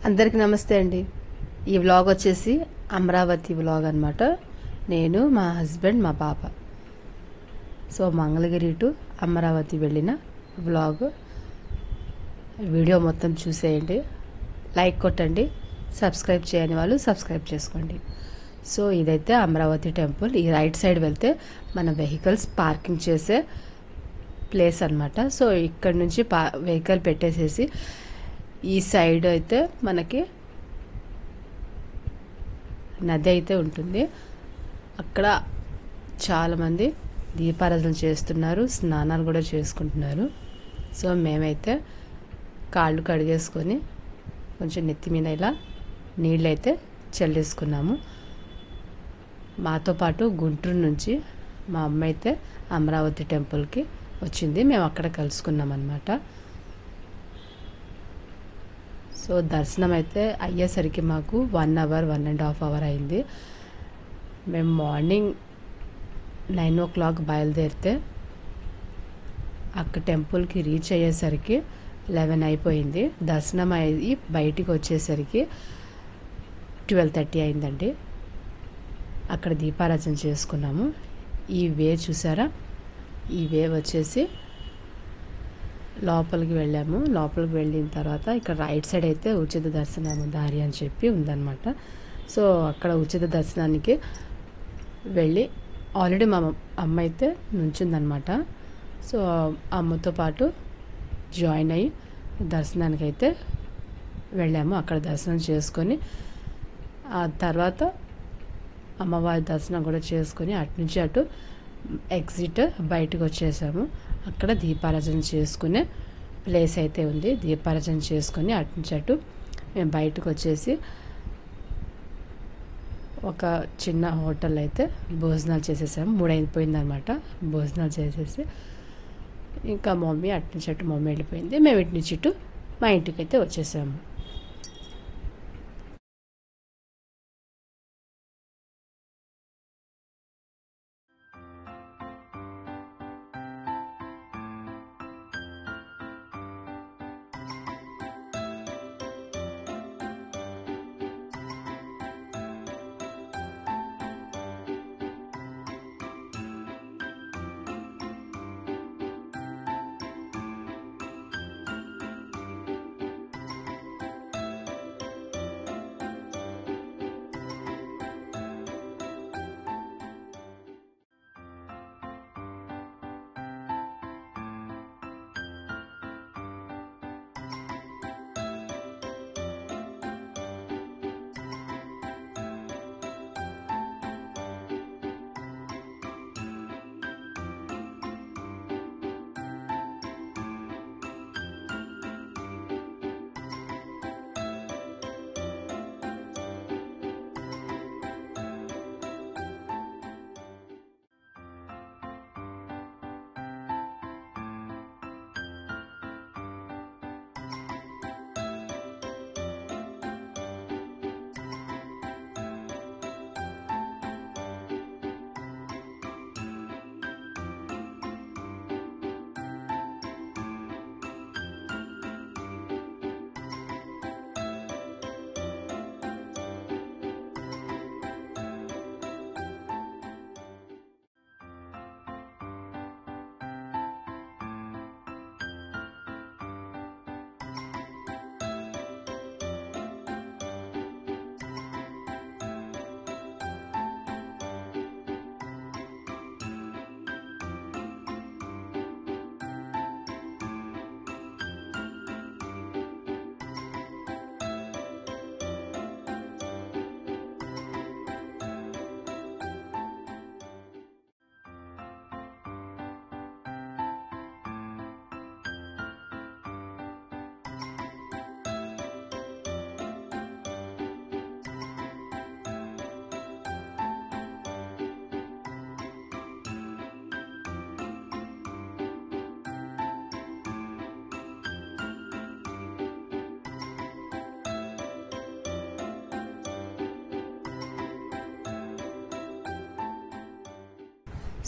అందరికీ నమస్తే అండి. ఈ వ్లాగ్ వచ్చేసి అమరావతి వ్లాగ్ అనమాట. నేను, మా హస్బెండ్, మా పాప. సో మంగళగిరి టు అమరావతి వెళ్ళిన వ్లాగ్. వీడియో మొత్తం చూసేయండి, లైక్ కొట్టండి, సబ్స్క్రైబ్ చేయని వాళ్ళు సబ్స్క్రైబ్ చేసుకోండి. సో ఇదైతే అమరావతి టెంపుల్. ఈ రైట్ సైడ్ వెళ్తే మన వెహికల్స్ పార్కింగ్ చేసే ప్లేస్ అనమాట. సో ఇక్కడ నుంచి వెహికల్ పెట్టేసేసి ఈ సైడ్ అయితే మనకి నది అయితే ఉంటుంది. అక్కడ చాలామంది దీపారాధన చేస్తున్నారు, స్నానాలు కూడా చేసుకుంటున్నారు. సో మేమైతే కాళ్ళు కడిగేసుకొని కొంచెం నెత్తి మీద ఇలా నీళ్ళు అయితే చల్లేసుకున్నాము. మాతో పాటు గుంటూరు నుంచి మా అమ్మ అయితే అమరావతి టెంపుల్కి వచ్చింది. మేము అక్కడ కలుసుకున్నాం అన్నమాట. సో దర్శనం అయితే అయ్యేసరికి మాకు 1 అవర్ 1.5 అవర్ అయింది. మేము మార్నింగ్ 9 o'clock బయలుదేరితే అక్కడ టెంపుల్కి రీచ్ అయ్యేసరికి 11 అయిపోయింది. దర్శనం అయ్యి బయటికి వచ్చేసరికి 12:30 అయిందండి. అక్కడ దీపారాధన చేసుకున్నాము. ఈ వే చూసారా, ఈ వే వచ్చేసి లోపలికి వెళ్ళాము. లోపలికి వెళ్ళిన తర్వాత ఇక్కడ రైట్ సైడ్ అయితే ఉచిత దర్శనం దారి అని చెప్పి ఉందన్నమాట. సో అక్కడ ఉచిత దర్శనానికి వెళ్ళి ఆల్రెడీ మా అమ్మ అయితే నుంచిందనమాట. సో అమ్మతో పాటు జాయిన్ అయ్యి దర్శనానికి అయితే వెళ్ళాము. అక్కడ దర్శనం చేసుకొని ఆ తర్వాత అమ్మవారి దర్శనం కూడా చేసుకొని అటు నుంచి అటు ఎగ్జిట్ బయటకు వచ్చేసాము. అక్కడ దీపారాధన చేసుకునే ప్లేస్ అయితే ఉంది. దీపారాధన చేసుకొని అటు నుంచి అటు మేము బయటకు వచ్చేసి ఒక చిన్న హోటల్ అయితే భోజనాలు చేసేసాము. 3 అయిపోయిందనమాట. భోజనాలు చేసేసి ఇంకా మమ్మీ అటు నుంచి అటు మమ్మీ వెళ్ళిపోయింది. మేము ఇటు నుంచి ఇటు మా ఇంటికి అయితే వచ్చేసాము.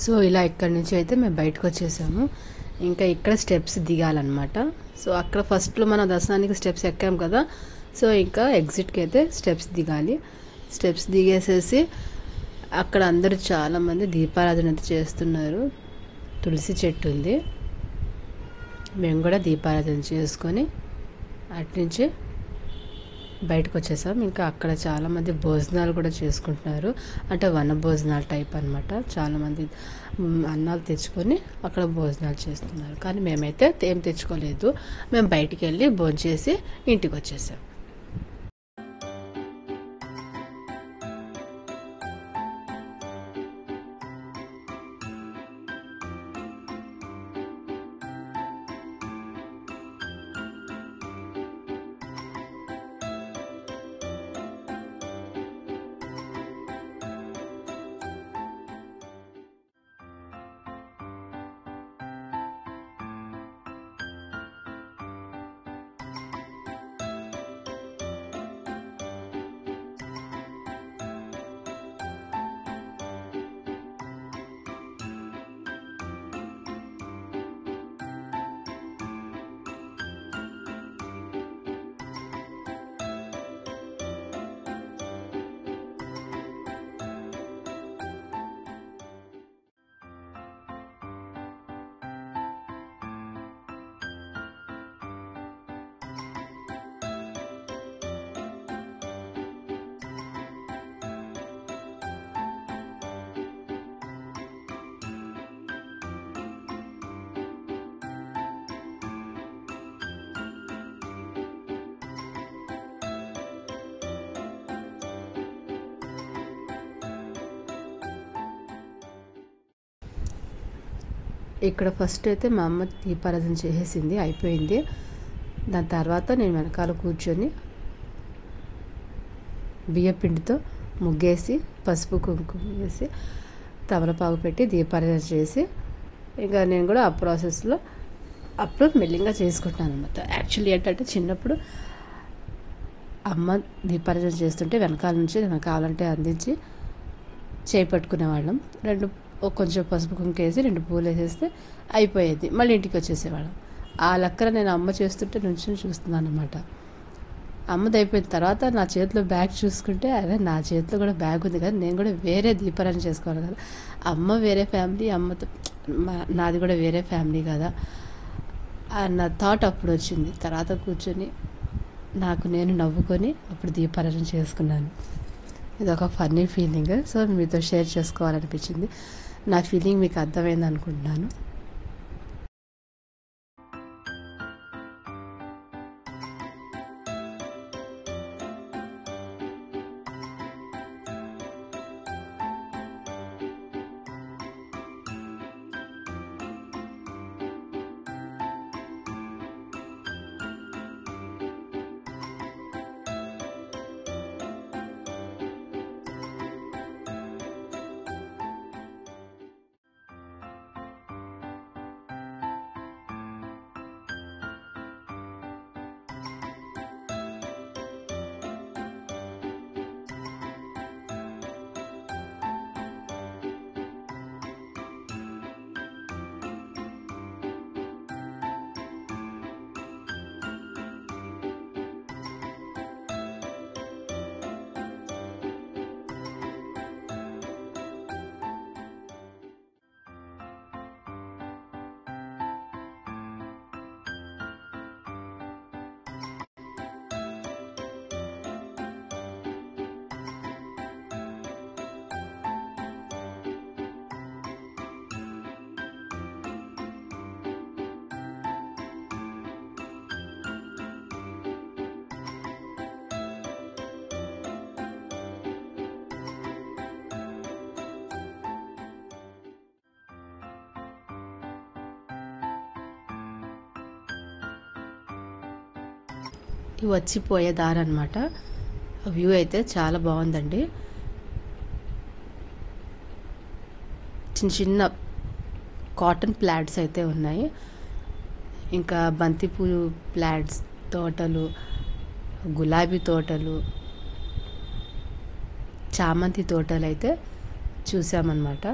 సో ఇలా ఇక్కడి నుంచి అయితే మేము బయటకు వచ్చేసాము. ఇంకా ఇక్కడ స్టెప్స్ దిగాలన్నమాట. సో అక్కడ ఫస్ట్లో మన దర్శనానికి స్టెప్స్ ఎక్కాం కదా. సో ఇంకా ఎగ్జిట్కి అయితే స్టెప్స్ దిగాలి. స్టెప్స్ దిగేసేసి అక్కడ అందరూ చాలామంది దీపారాధన అయితే చేస్తున్నారు. తులసి చెట్టు ఉంది. మేము కూడా దీపారాధన చేసుకొని అట్నుంచి బయటకు వచ్చేసాం. ఇంకా అక్కడ చాలామంది భోజనాలు కూడా చేసుకుంటున్నారు. అంటే వన భోజనాలు టైప్ అనమాట. చాలామంది అన్నాలు తెచ్చుకొని అక్కడ భోజనాలు చేస్తున్నారు. కానీ మేమైతే ఏం తెచ్చుకోలేదు. మేము బయటికి వెళ్ళి భోంచేసి ఇంటికి వచ్చేసాం. ఇక్కడ ఫస్ట్ అయితే మా అమ్మ దీపారాధన చేసేసింది, అయిపోయింది. దాని తర్వాత నేను వెనకాల కూర్చొని బియ్యపిండితో ముగ్గేసి పసుపు కుంకుమ వేసి తమలపాకు పెట్టి దీపారాధన చేసి ఇంకా నేను కూడా ఆ ప్రాసెస్లో అప్పుడు మెల్లిగా చేసుకుంటున్నాను అనమాట. యాక్చువల్లీ ఏంటంటే చిన్నప్పుడు అమ్మ దీపారాధన చేస్తుంటే వెనకాల నుంచి నాకు కావాలంటే అందించి చేపట్టుకునేవాళ్ళం. కొంచెం పసుపు కుంకుమ వేసి 2 పూలు వేసేస్తే అయిపోయేది. మళ్ళీ ఇంటికి వచ్చేసేవాళ్ళం. ఆ లెక్కన నేను అమ్మ చేస్తుంటే నుంచి చూస్తున్నాను అనమాట. అమ్మది అయిపోయిన తర్వాత నా చేతిలో బ్యాగ్ చూసుకుంటే అదే నా చేతిలో కూడా బ్యాగ్ ఉంది కదా, నేను కూడా వేరే దీపారాధన చేసుకోవాలి కదా. అమ్మ వేరే ఫ్యామిలీ, అమ్మతో నాది కూడా వేరే ఫ్యామిలీ కదా అన్న థాట్ అప్పుడు వచ్చింది. తర్వాత కూర్చొని నాకు నేను నవ్వుకొని అప్పుడు దీపారాధన చేసుకున్నాను. ఇది ఒక ఫన్నీ ఫీలింగ్. సో మీతో షేర్ చేసుకోవాలనిపించింది. నా ఫీలింగ్ మీకు అర్థమైంది అనుకుంటున్నాను. వచ్చిపోయే దారి అనమాట. వ్యూ అయితే చాలా బాగుందండి. చిన్న చిన్న కాటన్ ప్లాంట్స్ అయితే ఉన్నాయి. ఇంకా బంతిపూలు ప్లాంట్స్ తోటలు, గులాబీ తోటలు, చామంతి తోటలు అయితే చూసామన్నమాట.